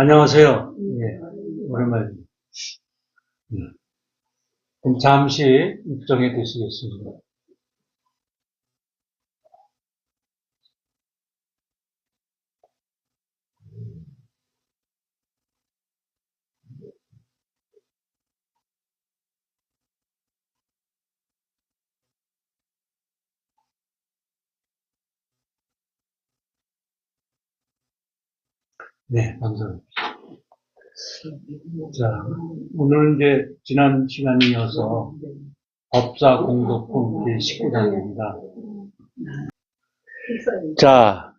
안녕하세요. 예, 오랜만입니다. 그럼 잠시 입장해 주시겠습니다. 네, 감사합니다. 자, 오늘 이제 지난 시간에 이어서 법사 공덕품 제19장입니다. 자,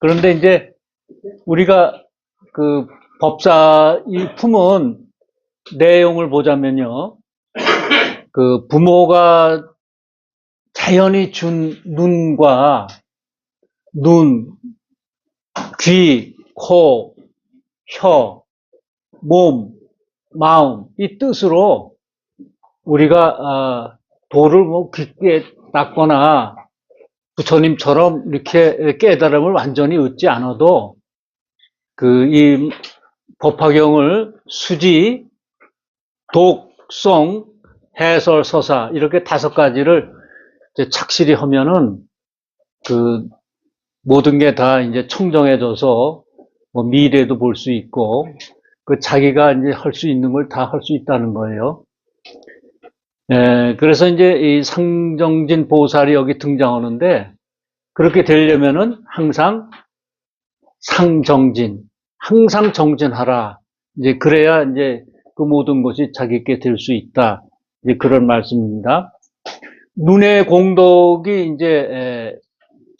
그런데 이제 우리가 그 법사 이 품은 내용을 보자면요. 그 부모가 자연히 준 눈, 귀, 코, 혀, 몸, 마음 이 뜻으로 우리가 도를 뭐 깊게 닦거나 부처님처럼 이렇게 깨달음을 완전히 얻지 않아도 이 법화경을 수지, 독송, 해설, 서사 이렇게 5가지를 이제 착실히 하면은 모든 게 다 이제 청정해져서 뭐 미래도 볼 수 있고 자기가 이제 할 수 있는 걸 다 할 수 있다는 거예요. 그래서 이제 이 상정진 보살이 여기 등장하는데 그렇게 되려면은 항상 상정진, 항상 정진하라. 이제 그래야 이제 그 모든 것이 자기께 될 수 있다. 이제 그런 말씀입니다. 눈의 공덕이 이제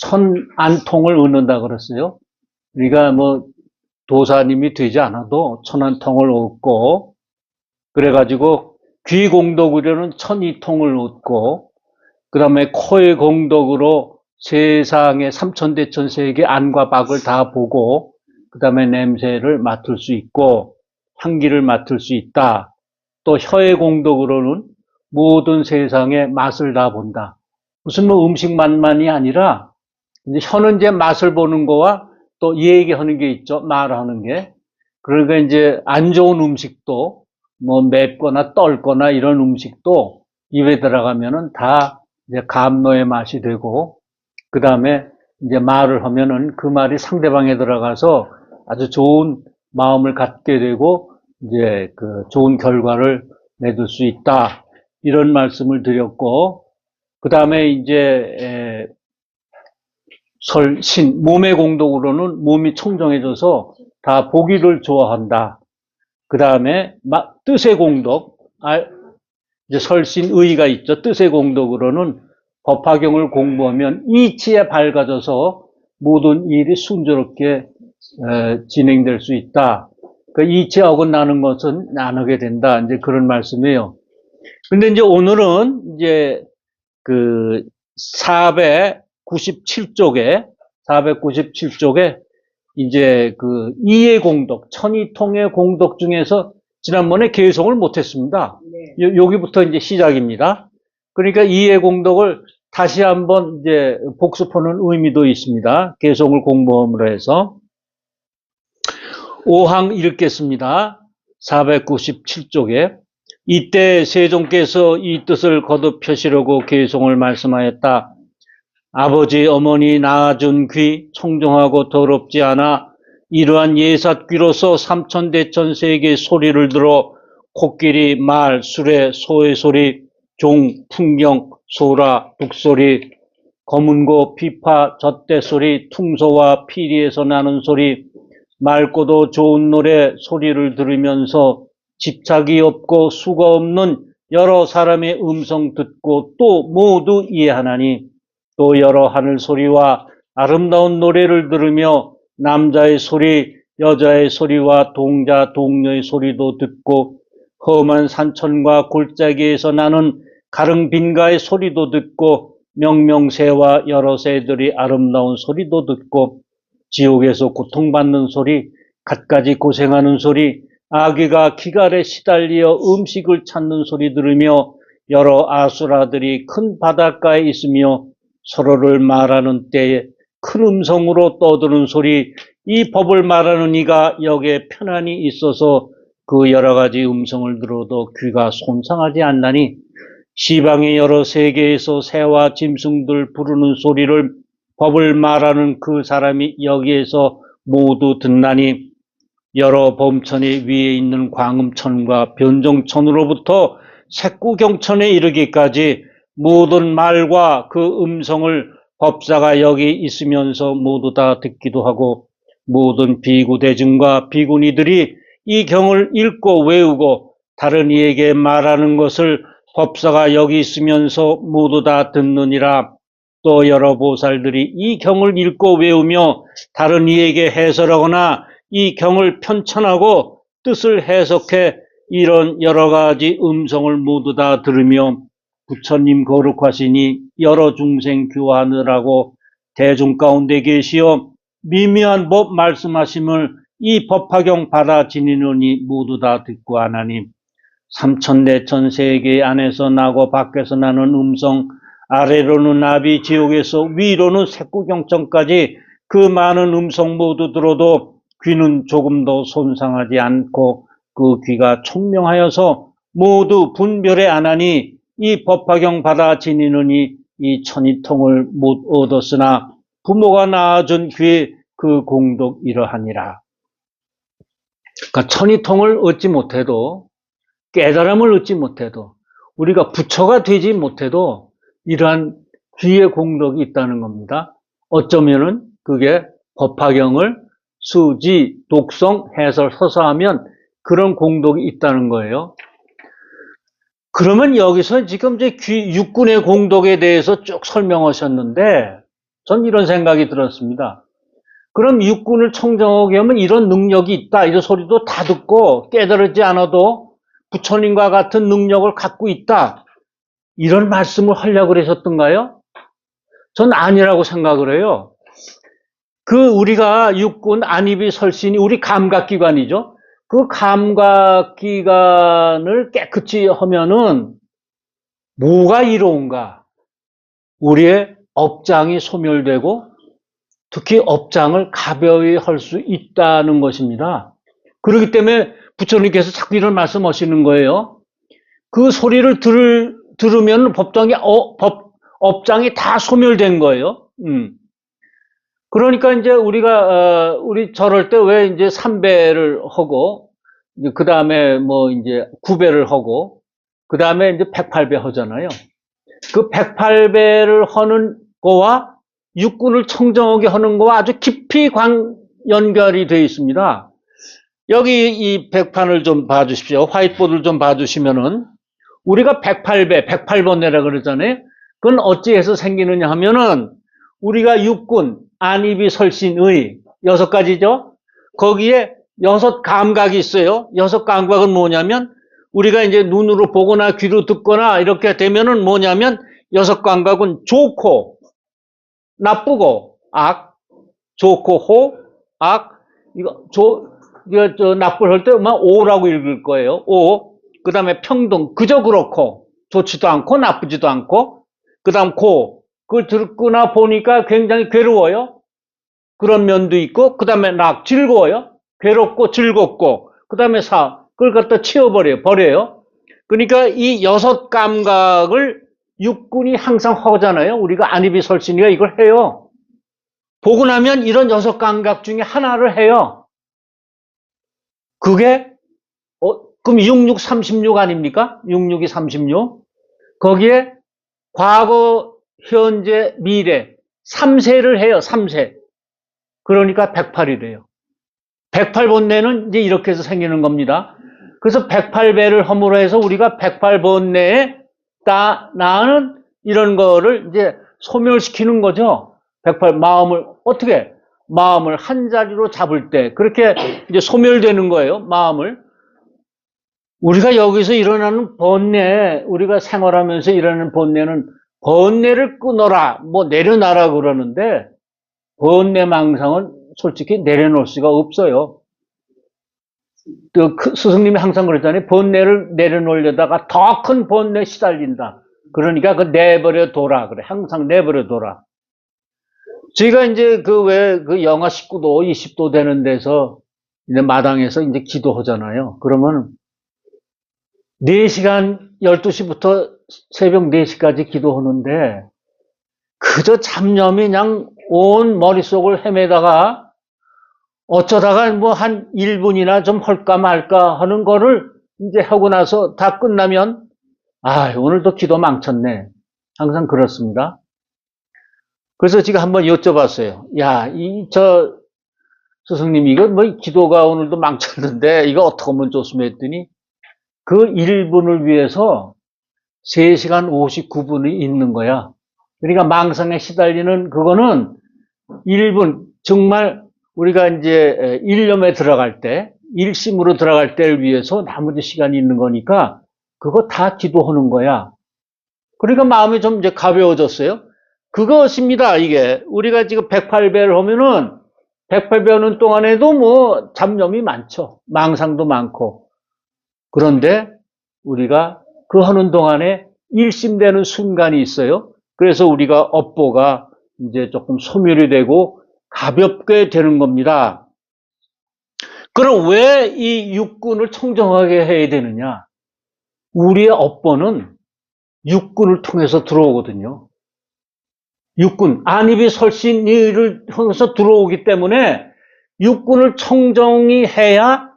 천안통을 얻는다 그랬어요. 우리가 뭐 도사님이 되지 않아도 천안통을 얻고 그래가지고 귀 공덕으로는 천이통을 얻고 그 다음에 코의 공덕으로 세상의 삼천대천 세계 안과 밖을 다 보고 그 다음에 냄새를 맡을 수 있고 향기를 맡을 수 있다. 또 혀의 공덕으로는 모든 세상의 맛을 다 본다. 무슨 뭐 음식 맛만이 아니라 이제 혀는 이제 맛을 보는 거와 또 얘기하는 게 있죠. 말하는 게. 그러니까 이제 안 좋은 음식도 뭐 맵거나 떨거나 이런 음식도 입에 들어가면은 다 이제 감노의 맛이 되고 그 다음에 이제 말을 하면은 그 말이 상대방에 들어가서 아주 좋은 마음을 갖게 되고 이제 좋은 결과를 맺을 수 있다. 이런 말씀을 드렸고 그 다음에 이제 설신, 몸의 공덕으로는 몸이 청정해져서 다 보기를 좋아한다. 그 다음에 뜻의 공덕, 이제 설신의가 있죠. 뜻의 공덕으로는 법화경을 공부하면 이치에 밝아져서 모든 일이 순조롭게 진행될 수 있다. 그 이치에 어긋나는 것은 안 하게 된다. 이제 그런 말씀이에요. 근데 이제 오늘은 이제 497쪽에 이제 이의 공덕, 천이통의 공덕 중에서 지난번에 개성을 못했습니다. 네. 여기부터 이제 시작입니다. 그러니까 이의 공덕을 다시 한번 이제 복습하는 의미도 있습니다. 개성을 공부함으로 해서. 5항 읽겠습니다. 497쪽에. 이때 세종께서 이 뜻을 거듭 펴시려고 개성을 말씀하였다. 아버지, 어머니 낳아준 귀, 청정하고 더럽지 않아 이러한 예삿귀로서 삼천대천 세계의 소리를 들어 코끼리, 말, 수레, 소의 소리, 종, 풍경, 소라, 북소리, 검은고, 피파, 젖대 소리, 퉁소와 피리에서 나는 소리, 맑고도 좋은 노래 소리를 들으면서 집착이 없고 수가 없는 여러 사람의 음성 듣고 또 모두 이해하나니 또 여러 하늘 소리와 아름다운 노래를 들으며 남자의 소리, 여자의 소리와 동자, 동녀의 소리도 듣고 험한 산천과 골짜기에서 나는 가릉빈가의 소리도 듣고 명명새와 여러 새들이 아름다운 소리도 듣고 지옥에서 고통받는 소리, 갖가지 고생하는 소리, 아기가 기갈에 시달려 음식을 찾는 소리 들으며 여러 아수라들이 큰 바닷가에 있으며 서로를 말하는 때에 큰 음성으로 떠드는 소리, 이 법을 말하는 이가 여기에 편안히 있어서 그 여러 가지 음성을 들어도 귀가 손상하지 않나니 시방의 여러 세계에서 새와 짐승들 부르는 소리를 법을 말하는 그 사람이 여기에서 모두 듣나니 여러 범천의 위에 있는 광음천과 변종천으로부터 색구경천에 이르기까지 모든 말과 그 음성을 법사가 여기 있으면서 모두 다 듣기도 하고 모든 비구대중과 비구니들이 이 경을 읽고 외우고 다른 이에게 말하는 것을 법사가 여기 있으면서 모두 다 듣느니라. 또 여러 보살들이 이 경을 읽고 외우며 다른 이에게 해설하거나 이 경을 편찬하고 뜻을 해석해 이런 여러 가지 음성을 모두 다 들으며 부처님 거룩하시니 여러 중생 교화하느라고 대중 가운데 계시어 미미한 법 말씀하심을 이 법화경 받아 지니노니 모두 다 듣고 하나님 삼천 내천 세계 안에서 나고 밖에서 나는 음성 아래로는 나비 지옥에서 위로는 색구경천까지 그 많은 음성 모두 들어도 귀는 조금도 손상하지 않고 그 귀가 총명하여서 모두 분별에 안 하니 이 법화경 받아 지니느니 이 천이통을 못 얻었으나 부모가 낳아준 귀에 그 공덕 이러하니라. 그러니까 천이통을 얻지 못해도 깨달음을 얻지 못해도 우리가 부처가 되지 못해도 이러한 귀의 공덕이 있다는 겁니다. 어쩌면은 그게 법화경을 수지, 독성, 해설, 서사하면 그런 공덕이 있다는 거예요. 그러면 여기서 지금 이제 육군의 공덕에 대해서 쭉 설명하셨는데 전 이런 생각이 들었습니다. 그럼 육군을 청정하게 하면 이런 능력이 있다 이런 소리도 다 듣고 깨달지 않아도 부처님과 같은 능력을 갖고 있다 이런 말씀을 하려고 그러셨던가요? 전 아니라고 생각을 해요. 우리가 육군 안입이 설신이 우리 감각기관이죠. 그 감각기관을 깨끗이 하면은 뭐가 이로운가? 우리의 업장이 소멸되고 특히 업장을 가벼이 할 수 있다는 것입니다. 그렇기 때문에 부처님께서 자꾸 이런 말씀하시는 거예요. 그 소리를 들으면 업장이 다 소멸된 거예요. 그러니까 이제 우리 저럴 때 왜 이제 3배를 하고, 그 다음에 뭐 이제 9배를 하고, 그 다음에 이제 108배 하잖아요. 그 108배를 하는 거와 육군을 청정하게 하는 거와 아주 깊이 연결이 되어 있습니다. 여기 이 백판을 좀 봐주십시오. 화이트보드를 좀 봐주시면은, 우리가 108배, 108번뇌라 그러잖아요. 그건 어찌해서 생기느냐 하면은, 우리가 육군, 안입이 설신의 6가지죠. 거기에 6 감각이 있어요. 6 감각은 뭐냐면 우리가 이제 눈으로 보거나 귀로 듣거나 이렇게 되면은 뭐냐면 6 감각은 좋고 나쁘고 악, 좋고 호, 악 이거 나쁠 할 때 오라고 읽을 거예요. 오. 그다음에 평등 그저 그렇고 좋지도 않고 나쁘지도 않고 그다음 고 그걸 듣거나 보니까 굉장히 괴로워요. 그런 면도 있고, 그 다음에 즐거워요. 괴롭고 즐겁고, 그 다음에 그걸 갖다 버려요. 그러니까 이 6 감각을 육군이 항상 하잖아요. 우리가 안입이 설신이가 이걸 해요. 보고 나면 이런 6 감각 중에 하나를 해요. 그게, 그럼 66, 36 아닙니까? 66이 36. 거기에 과거, 현재, 미래 3세를 해요. 3세. 그러니까 108이래요. 108번뇌는 이제 이렇게 해서 생기는 겁니다. 그래서 108배를 함으로 해서 우리가 108번뇌에 나는 이런 거를 이제 소멸시키는 거죠. 마음을 어떻게? 마음을 한 자리로 잡을 때 그렇게 이제 소멸되는 거예요. 마음을. 우리가 여기서 일어나는 번뇌, 우리가 생활하면서 일어나는 번뇌는 번뇌를 끊어라, 내려놔라 그러는데 번뇌망상은 솔직히 내려놓을 수가 없어요. 스승님이 항상 그랬잖아요. 번뇌를 내려놓으려다가 더 큰 번뇌에 시달린다. 그러니까 내버려 둬라 그래. 항상 내버려 둬라. 저희가 이제 그 영하 19도, 20도 되는 데서 이제 마당에서 이제 기도하잖아요. 그러면 4시간, 12시부터 새벽 4시까지 기도하는데 그저 잡념이 그냥 온 머릿속을 헤매다가 어쩌다가 뭐 한 1분이나 좀 할까 말까 하는 거를 이제 하고 나서 다 끝나면 오늘도 기도 망쳤네. 항상 그렇습니다. 그래서 제가 한번 여쭤봤어요. 야, 스승님, 이거 뭐 기도가 오늘도 망쳤는데 이거 어떻게 하면 좋습니까? 했더니 그 1분을 위해서 3시간 59분이 있는 거야. 그러니까 망상에 시달리는 그거는 1분, 정말 우리가 이제 일념에 들어갈 때, 일심으로 들어갈 때를 위해서 나머지 시간이 있는 거니까 그거 다 기도하는 거야. 그러니까 마음이 좀 이제 가벼워졌어요. 그것입니다, 이게. 우리가 지금 108배를 하면은 108배 하는 동안에도 뭐 잡념이 많죠. 망상도 많고. 그런데 우리가 그 하는 동안에 일심되는 순간이 있어요. 그래서 우리가 업보가 이제 조금 소멸이 되고 가볍게 되는 겁니다. 그럼 왜 이 육군을 청정하게 해야 되느냐? 우리의 업보는 육군을 통해서 들어오거든요. 육군, 안입이 설신을 통해서 들어오기 때문에 육군을 청정히 해야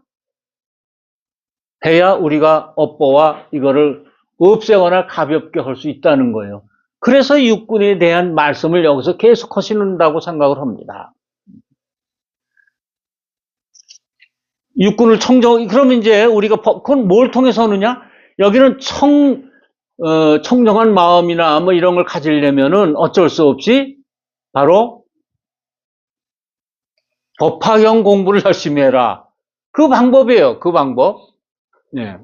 우리가 업보와 이거를 없애거나 가볍게 할 수 있다는 거예요. 그래서 육군에 대한 말씀을 여기서 계속 하시는다고 생각을 합니다. 육군을 그러면 이제 우리가, 그건 뭘 통해서 하느냐? 여기는 청정한 마음이나 뭐 이런 걸 가지려면은 어쩔 수 없이 바로 법화경 공부를 열심히 해라. 그 방법이에요. 그 방법. 예.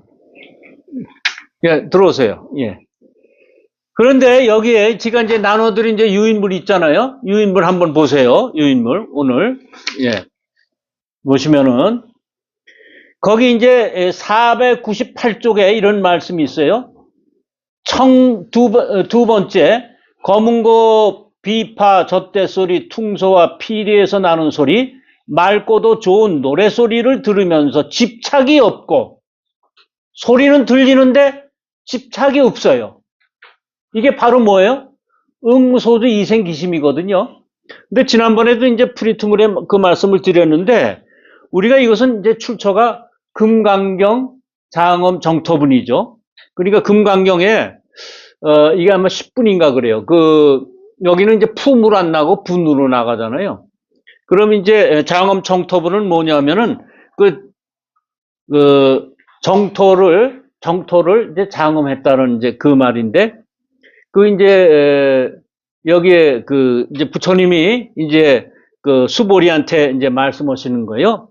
예, 들어오세요. 예. 그런데 여기에 제가 이제 나눠드린 이제 유인물 있잖아요. 유인물 한번 보세요. 유인물 오늘 예 보시면은 거기 이제 498쪽에 이런 말씀이 있어요. 두 번째 검은고 비파 젖대소리 퉁소와 피리에서 나는 소리 맑고도 좋은 노래소리를 들으면서 집착이 없고 소리는 들리는데 집착이 없어요. 이게 바로 뭐예요? 응무소주 이생기심이거든요. 근데 지난번에도 이제 프리트물에 그 말씀을 드렸는데 우리가 이것은 이제 출처가 금강경 장엄 정토분이죠. 그러니까 금강경에 이게 아마 10분인가 그래요. 여기는 이제 푸물 안 나고 분으로 나가잖아요. 그럼 이제 장엄 정토분은 뭐냐면은 정토를 이제 장엄했다는 이제 그 말인데 이제 여기에 이제 부처님이 이제 수보리한테 이제 말씀하시는 거예요.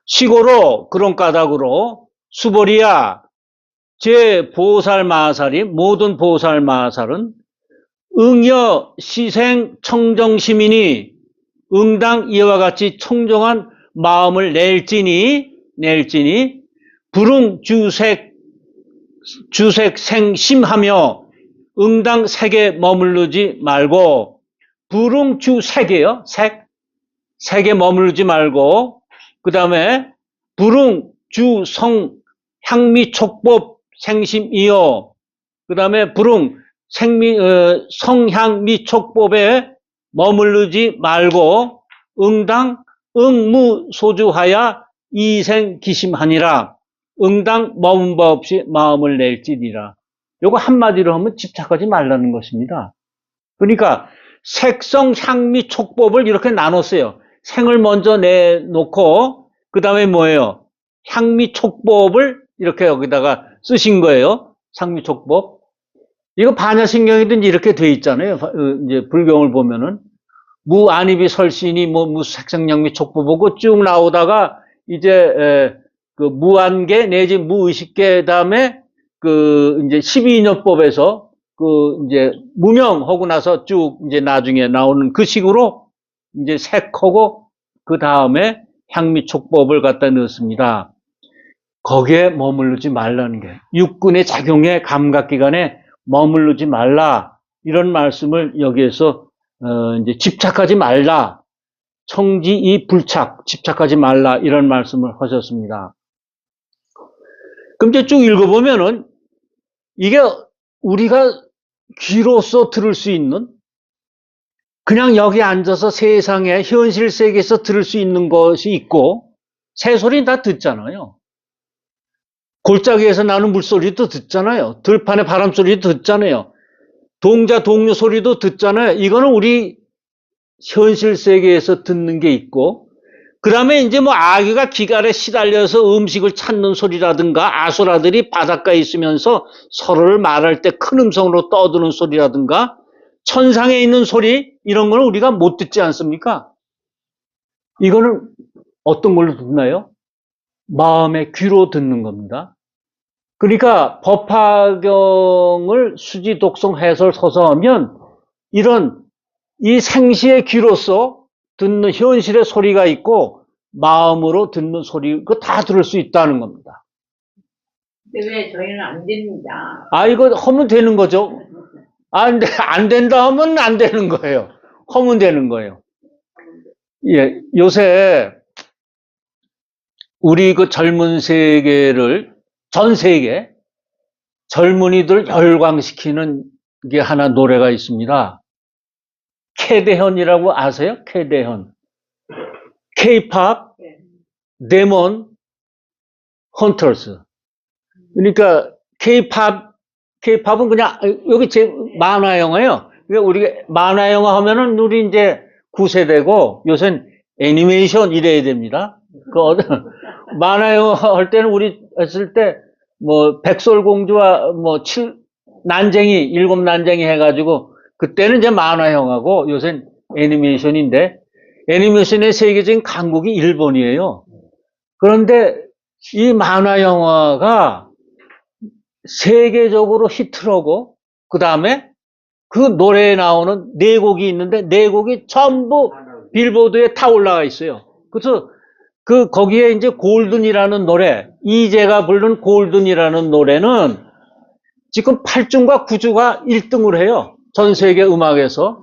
시고로 그런 까닭으로 수보리야 제 보살 마살이 모든 보살 마살은 응여 시생 청정시민이 응당 이와 같이 청정한 마음을 낼지니 불응 주색 생심하며 응당 색에 머무르지 말고 불응 주색이에요. 색에 머무르지 말고 그 다음에 불응 주성 향미 촉법 생심이요. 그 다음에 불응 성향미 촉법에 머무르지 말고 응당 응무 소주하야 이생 기심하니라. 응당 머문 바 없이 마음을 낼지니라. 요거 한마디로 하면 집착하지 말라는 것입니다. 그러니까 색성 향미 촉법을 이렇게 나눴어요. 생을 먼저 내놓고 그 다음에 뭐예요? 향미 촉법을 이렇게 여기다가 쓰신 거예요. 향미 촉법. 이거 반야신경이든지 이렇게 돼 있잖아요. 이제 불경을 보면은 무안입이 설신이 무색성향미 촉법하고 쭉 나오다가 이제 무안계 내지 무의식계 다음에 이제 12인연법에서 이제 무명하고 나서 쭉 이제 나중에 나오는 그 식으로 이제 색하고 그 다음에 향미촉법을 갖다 넣습니다. 거기에 머무르지 말라는 게 육군의 작용의 감각기관에 머무르지 말라 이런 말씀을 여기에서 이제 집착하지 말라. 청지이 불착, 집착하지 말라. 이런 말씀을 하셨습니다. 그럼 이제 쭉 읽어보면은 이게 우리가 귀로서 들을 수 있는, 그냥 여기 앉아서 세상의 현실 세계에서 들을 수 있는 것이 있고, 새소리는 다 듣잖아요. 골짜기에서 나는 물소리도 듣잖아요. 들판의 바람소리도 듣잖아요. 동자, 동료 소리도 듣잖아요. 이거는 우리 현실 세계에서 듣는 게 있고, 그 다음에 이제 뭐 아기가 기갈에 시달려서 음식을 찾는 소리라든가, 아수라들이 바닷가에 있으면서 서로를 말할 때 큰 음성으로 떠드는 소리라든가, 천상에 있는 소리, 이런 거는 우리가 못 듣지 않습니까? 이거는 어떤 걸로 듣나요? 마음의 귀로 듣는 겁니다. 그러니까 법화경을 수지, 독송, 해설, 서서하면 이런 이 생시의 귀로서 듣는 현실의 소리가 있고 마음으로 듣는 소리, 그거 다 들을 수 있다는 겁니다. 근데 왜 저희는 안 됩니다. 아, 이거 하면 되는 거죠. 안 된다 하면 안 되는 거예요. 하면 되는 거예요. 예, 요새 우리 그 젊은 세계를, 전 세계 젊은이들 열광시키는 게 하나 노래가 있습니다. 캐대현이라고 아세요? 캐대현. K-pop 데몬 헌터스. 그러니까 K-pop은 그냥 여기 제 만화 영화예요. 그러니까 우리가 만화 영화 하면은 우리 이제 9세대고 요새는 애니메이션 이래야 됩니다. 만화 영화 할 때는 우리 했을 때 뭐 백설공주와 뭐 난쟁이, 7난쟁이 해가지고 그때는 이제 만화 영화고 요새는 애니메이션인데 애니메이션의 세계적인 강국이 일본이에요. 그런데 이 만화 영화가 세계적으로 히트하고 그 다음에 그 노래에 나오는 4곡이 있는데 4곡이 전부 빌보드에 다 올라가 있어요. 그래서 거기에 이제 골든이라는 노래, 이재가 부른 골든이라는 노래는 지금 8주인가 9주가 1등을 해요. 전 세계 음악에서.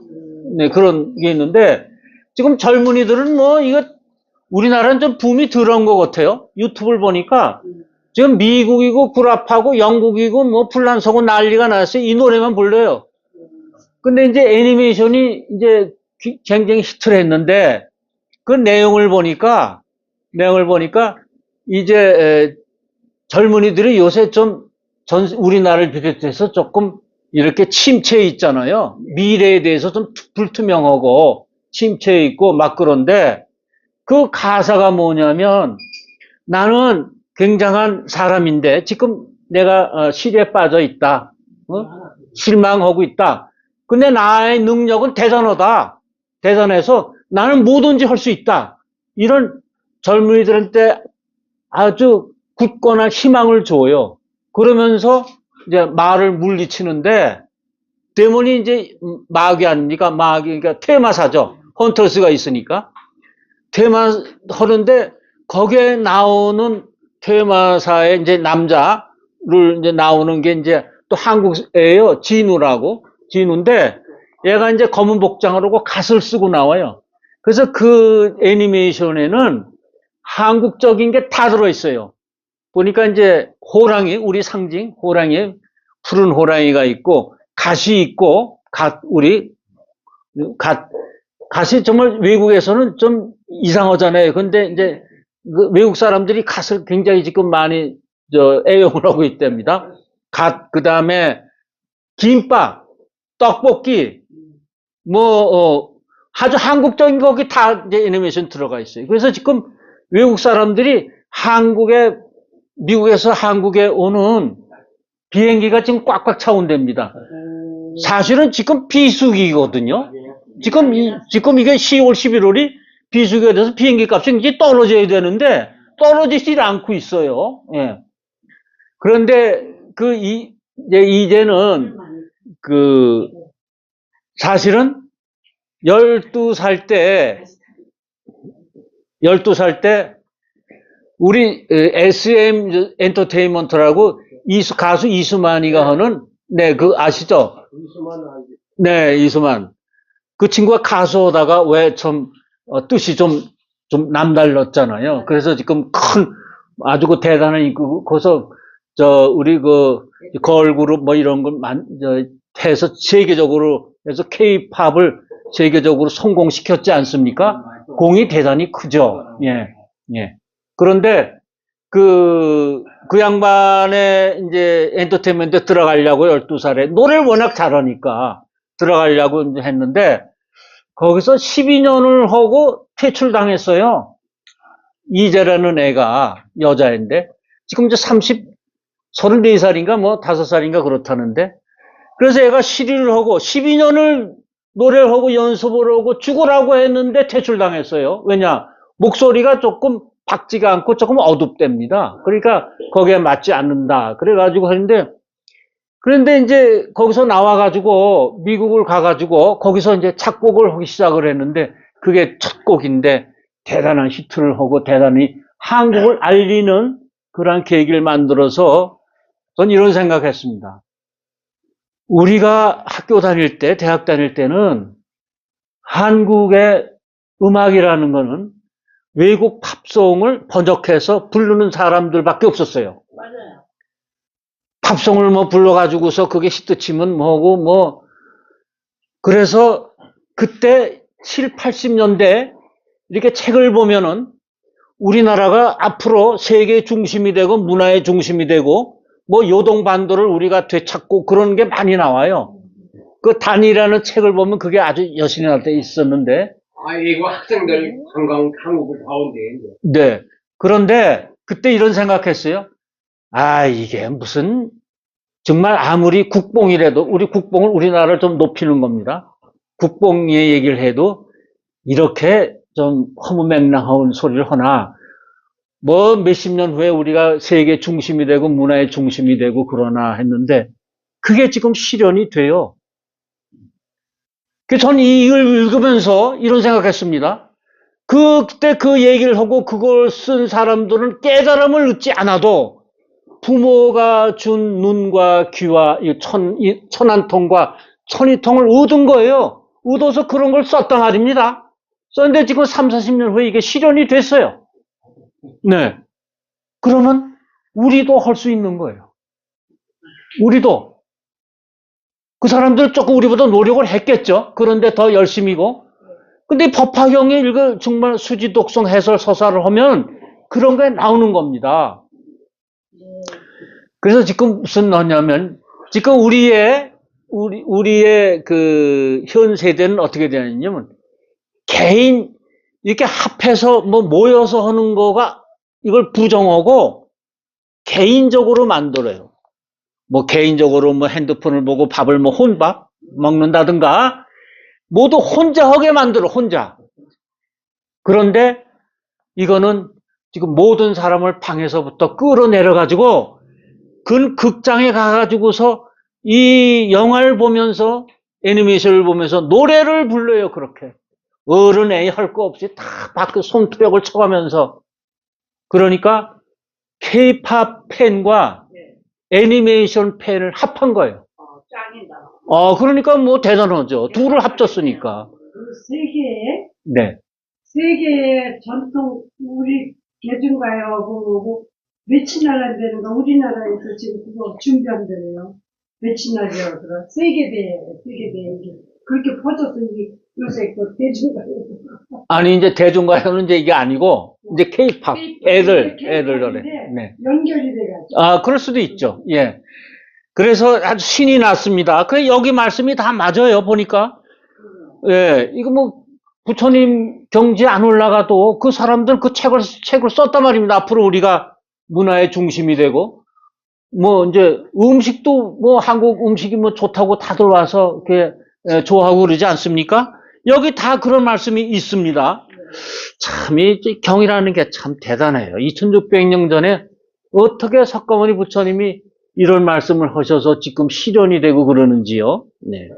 네, 그런 게 있는데 지금 젊은이들은 뭐 이거 우리나라는 좀 붐이 들어온 것 같아요. 유튜브를 보니까 지금 미국이고 구랍하고 영국이고 뭐 불란서고 난리가 났어요. 이 노래만 불러요. 근데 이제 애니메이션이 이제 굉장히 히트를 했는데 그 내용을 보니까 이제 젊은이들이 요새 좀 우리나라를 비롯해서 조금 이렇게 침체해 있잖아요. 미래에 대해서 좀 불투명하고 침체해 있고 막 그런데 그 가사가 뭐냐면 나는 굉장한 사람인데 지금 내가 시리에 빠져 있다. 실망하고 있다. 근데 나의 능력은 대단하다. 대단해서 나는 뭐든지 할 수 있다. 이런 젊은이들한테 아주 굳건한 희망을 줘요. 그러면서 이제 말을 물리치는데 데몬이 이제 마귀 아닙니까? 그러니까 테마사죠. 헌터스가 있으니까. 테마 하는데 거기에 나오는 테마사의 이제 남자를 이제 나오는 게 이제 또 한국애예요. 진우인데 얘가 이제 검은 복장을 하고 갓을 쓰고 나와요. 그래서 그 애니메이션에는 한국적인 게 다 들어있어요. 보니까 이제 호랑이, 우리 상징, 호랑이, 푸른 호랑이가 있고, 갓이 있고, 갓이 정말 외국에서는 좀 이상하잖아요. 근데 이제 그 외국 사람들이 갓을 굉장히 지금 많이 애용을 하고 있답니다. 갓, 그 다음에 김밥, 떡볶이, 아주 한국적인 거기 다 이제 애니메이션 들어가 있어요. 그래서 지금 외국 사람들이 미국에서 한국에 오는 비행기가 지금 꽉꽉 차온답니다. 사실은 지금 비수기거든요. 지금 이게 10월, 11월이 비수기가 돼서 비행기 값이 이제 떨어져야 되는데 떨어지질 않고 있어요. 예. 그런데 이제는 사실은 12살 때 우리 SM 엔터테인먼트라고 가수 이수만이가 하는 그 아시죠? 네, 이수만. 그 친구가 가수하다가 왜 뜻이 좀 남달랐잖아요. 그래서 지금 아주 그 대단한, 거기서, 우리 걸그룹 뭐 이런 걸 해서 세계적으로, 해서 K-팝을 세계적으로 성공시켰지 않습니까? 공이 대단히 크죠. 예, 예. 그런데, 그 양반의 이제 엔터테인먼트에 들어가려고 12살에 노래를 워낙 잘하니까 들어가려고 이제 했는데 거기서 12년을 하고 퇴출당했어요. 이재라는 애가 여자인데 지금 이제 34살인가 뭐 5살인가 그렇다는데 그래서 애가 시리를 하고 12년을 노래를 하고 연습을 하고 죽으라고 했는데 퇴출당했어요. 왜냐? 목소리가 조금 박지가 않고 조금 어둡답니다. 그러니까 거기에 맞지 않는다. 그래가지고 했는데, 그런데 이제 거기서 나와가지고 미국을 가가지고 거기서 이제 작곡을 하기 시작을 했는데 그게 첫 곡인데 대단한 히트를 하고 대단히 한국을 알리는 그런 계기를 만들어서 전 이런 생각했습니다. 우리가 학교 다닐 때, 대학 다닐 때는 한국의 음악이라는 거는 외국 팝송을 번역해서 부르는 사람들밖에 없었어요. 맞아요. 팝송을 뭐 불러가지고서 그게 히트치면 뭐고 그래서 그때 7, 80년대 이렇게 책을 보면은 우리나라가 앞으로 세계의 중심이 되고 문화의 중심이 되고 뭐 요동반도를 우리가 되찾고 그런 게 많이 나와요. 그 단이라는 책을 보면 그게 아주 여신이 날 때 있었는데 이거 학생들 한국을 가운데. 네. 그런데 그때 이런 생각했어요. 이게 무슨 정말 아무리 국뽕이라도 우리 국뽕을 우리나라를 좀 높이는 겁니다. 국뽕의 얘기를 해도 이렇게 좀 허무맹랑한 소리를 하나 뭐 몇십 년 후에 우리가 세계 중심이 되고 문화의 중심이 되고 그러나 했는데 그게 지금 실현이 돼요. 전 이걸 읽으면서 이런 생각했습니다. 그때 그 얘기를 하고 그걸 쓴 사람들은 깨달음을 얻지 않아도 부모가 준 눈과 귀와 천안통과 천이통을 얻은 거예요. 얻어서 그런 걸 썼단 말입니다. 썼는데 지금 3, 40년 후에 이게 실현이 됐어요. 네. 그러면 우리도 할 수 있는 거예요. 우리도. 그 사람들 조금 우리보다 노력을 했겠죠. 그런데 더 열심히고. 근데 법화경에 이거 정말 수지, 독성, 해설, 서사를 하면 그런 게 나오는 겁니다. 그래서 지금 무슨 나냐면 지금 우리의 그 현 세대는 어떻게 되냐면 개인 이렇게 합해서 뭐 모여서 하는 거가 이걸 부정하고 개인적으로 만들어요. 뭐 개인적으로 뭐 핸드폰을 보고 밥을 뭐 혼밥 먹는다든가 모두 혼자 하게 만들어 혼자. 그런데 이거는 지금 모든 사람을 방에서부터 끌어내려 가지고 극장에 가가지고서 이 영화를 보면서 애니메이션을 보면서 노래를 불러요. 그렇게 어른 애 할 거 없이 다 밖에 손투력을 쳐가면서 그러니까 K-팝 팬과 애니메이션 팬을 합한 거예요. 짱이다. 그러니까 뭐 대단하죠. 둘을 합쳤으니까. 세계의 네. 세계의 전통 우리 대중가요하고 며칠 나라 되는 거 우리나라에서 지금 그거 준비한대요. 며칠 날이라고 그러 세계대회 이게 그렇게 퍼져서 이게 요새 그 대중가요. 아니 이제 대중가요는 이제 이게 아니고 이제 K-팝 애들 노래. 네. 연결이 돼가지고. 그럴 수도 있죠. 예. 그래서 아주 신이 났습니다. 그래 여기 말씀이 다 맞아요. 보니까. 예. 이거 뭐 부처님 경지에 안 올라가도 그 사람들 그 책을 썼단 말입니다. 앞으로 우리가 문화의 중심이 되고 뭐 이제 음식도 뭐 한국 음식이 뭐 좋다고 다들 와서 이렇게 좋아하고 그러지 않습니까? 여기 다 그런 말씀이 있습니다. 참 이 경이라는 게 참 대단해요. 2600년 전에 어떻게 석가모니 부처님이 이런 말씀을 하셔서 지금 실현이 되고 그러는지요. 네.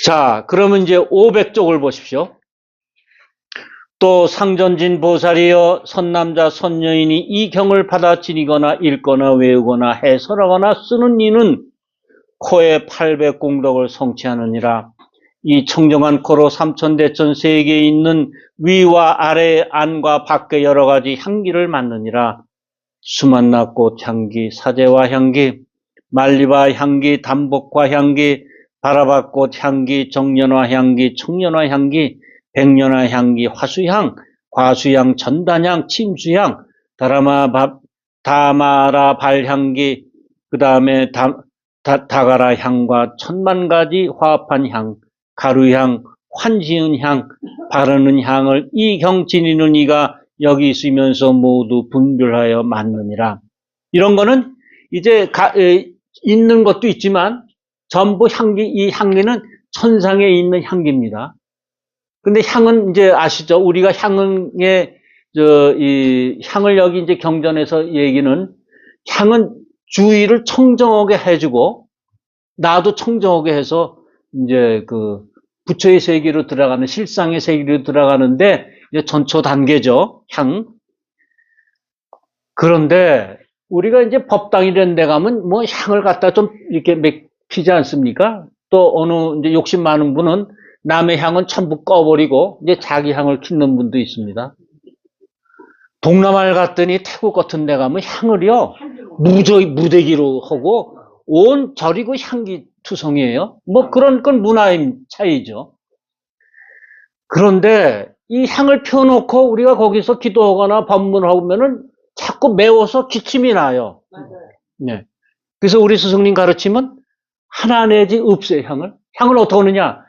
자, 그러면 이제 500쪽을 보십시오. 또 상전진 보살이여 선남자 선여인이 이 경을 받아 지니거나 읽거나 외우거나 해설하거나 쓰는 이는 코에 800공덕을 성취하느니라. 이 청정한 코로 삼천대천 세계에 있는 위와 아래 안과 밖에 여러 가지 향기를 맡느니라. 수만나 꽃 향기, 사제와 향기, 말리바 향기, 담복화 향기, 바라바꽃 향기, 정년화 향기, 청년화 향기, 백년화 향기, 화수향, 과수향, 전단향, 침수향, 다마라 발향기, 그 다음에 다가라 향과 천만 가지 화합한 향, 가루향, 환지은 향, 바르는 향을 이 경 지니는 이가 여기 있으면서 모두 분별하여 맡느니라. 이런 거는 이제 있는 것도 있지만 전부 이 향기는 천상에 있는 향기입니다. 근데 향은 이제 아시죠? 우리가 이 향을 여기 이제 경전에서 얘기는 향은 주위를 청정하게 해주고 나도 청정하게 해서 이제 그 부처의 세계로 들어가는 실상의 세계로 들어가는데 이제 전초 단계죠. 향. 그런데 우리가 이제 법당 이런 데 가면 뭐 향을 갖다 좀 이렇게 피지 않습니까? 또 어느 이제 욕심 많은 분은 남의 향은 전부 꺼버리고 이제 자기 향을 키는 분도 있습니다. 동남아를 갔더니 태국 같은 데 가면 향을요 무대기로 하고 온 절이 그 향기 투성이에요. 뭐 그런 건 문화의 차이죠. 그런데 이 향을 펴놓고 우리가 거기서 기도하거나 법문하면은 자꾸 매워서 기침이 나요. 맞아요. 네. 그래서 우리 스승님 가르치면 하나 내지 읍세 향을 어떻게 하느냐?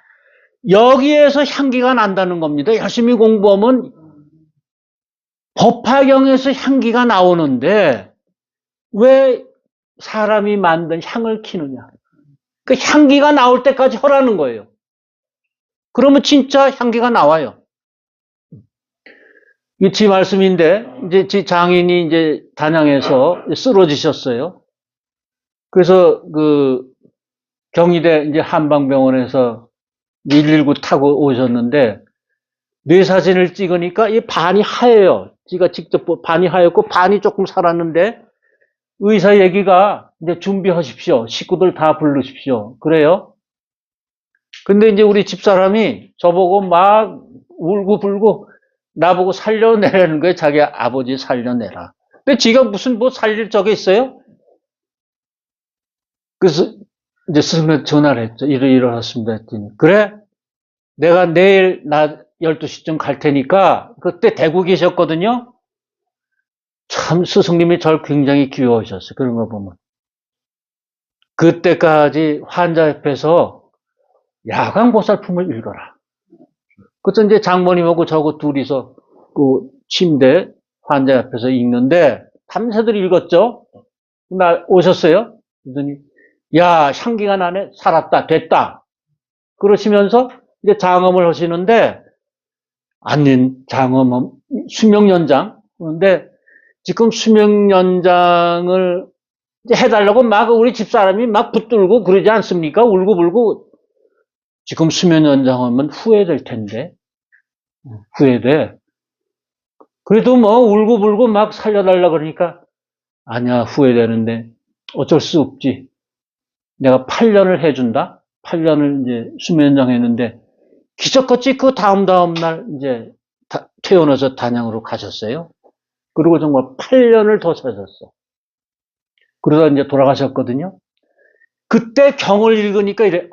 여기에서 향기가 난다는 겁니다. 열심히 공부하면 법화경에서 향기가 나오는데 왜 사람이 만든 향을 키느냐? 그 향기가 나올 때까지 하라는 거예요. 그러면 진짜 향기가 나와요. 이 지 말씀인데 이제 지 장인이 이제 단양에서 쓰러지셨어요. 그래서 그 경희대 이제 한방병원에서 119 타고 오셨는데 뇌 사진을 찍으니까 이 반이 하얘요. 지가 직접 반이 하얗고 반이 조금 살았는데 의사 얘기가 이제 준비하십시오. 식구들 다 부르십시오. 그래요. 근데 이제 우리 집사람이 저보고 막 울고불고 나보고 살려내라는 거예요. 자기 아버지 살려내라. 근데 지가 무슨 뭐 살릴 적이 있어요? 그래서 이제 스승한테 전화를 했죠. 일어났습니다 했더니 그래? 내가 내일 낮 12시쯤 갈 테니까 그때 대구 계셨거든요. 참 스승님이 절 굉장히 귀여우셨어요. 그런 거 보면. 그때까지 환자 옆에서 야광 보살품을 읽어라. 그때 이제 장모님하고 저하고 둘이서 그 침대 환자 옆에서 읽는데 밤새도록 읽었죠. 날 오셨어요. 그러더니 야 향기가 나네. 살았다. 됐다. 그러시면서 이제 장엄을 하시는데 장엄 수명 연장. 그런데 지금 수명 연장을 해달라고 막 우리 집사람이 막 붙들고 그러지 않습니까? 울고불고. 지금 수명 연장하면 후회될 텐데. 후회돼. 그래도 뭐 울고불고 막 살려달라 그러니까 아니야 후회되는데 어쩔 수 없지. 내가 8년을 해준다. 8년을 이제 수명 연장했는데 기적같이 그 다음 날 이제 퇴원해서 단양으로 가셨어요. 그리고 정말 8년을 더 사셨어. 그러다 이제 돌아가셨거든요. 그때 경을 읽으니까 이래,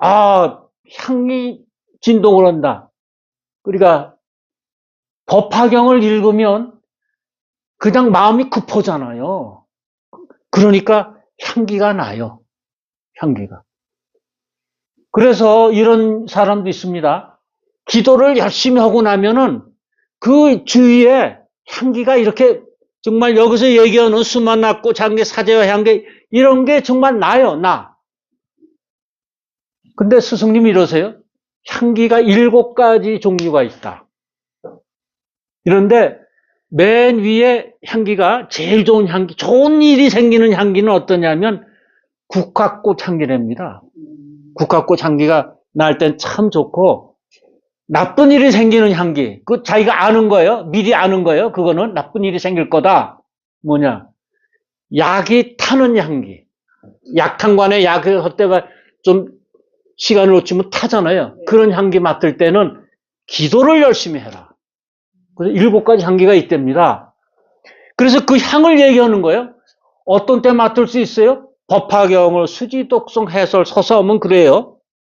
향이 진동을 한다. 그러니까 법화경을 읽으면 그냥 마음이 급하잖아요. 그러니까 향기가 나요. 향기가. 그래서 이런 사람도 있습니다. 기도를 열심히 하고 나면은 그 주위에 향기가 이렇게 정말 여기서 얘기하는 수만 꽃 향기, 사제와 향기 이런 게 정말 나요. 나. 근데 스승님이 이러세요. 향기가 7가지 종류가 있다. 이런데 맨 위에 향기가 제일 좋은 향기, 좋은 일이 생기는 향기는 어떠냐면 국화꽃 향기랍니다. 국화꽃 향기가 날 땐 참 좋고 나쁜 일이 생기는 향기, 그 자기가 아는 거예요. 미리 아는 거예요. 그거는 나쁜 일이 생길 거다. 뭐냐? 약이 타는 향기. 약탕관에 약을 할 때 좀 시간을 놓치면 타잖아요. 그런 향기 맡을 때는 기도를 열심히 해라. 그래서 7가지 향기가 있답니다. 그래서 그 향을 얘기하는 거예요. 어떤 때 맡을 수 있어요? 법화경을 수지, 독성, 해설, 서사하면 그래요.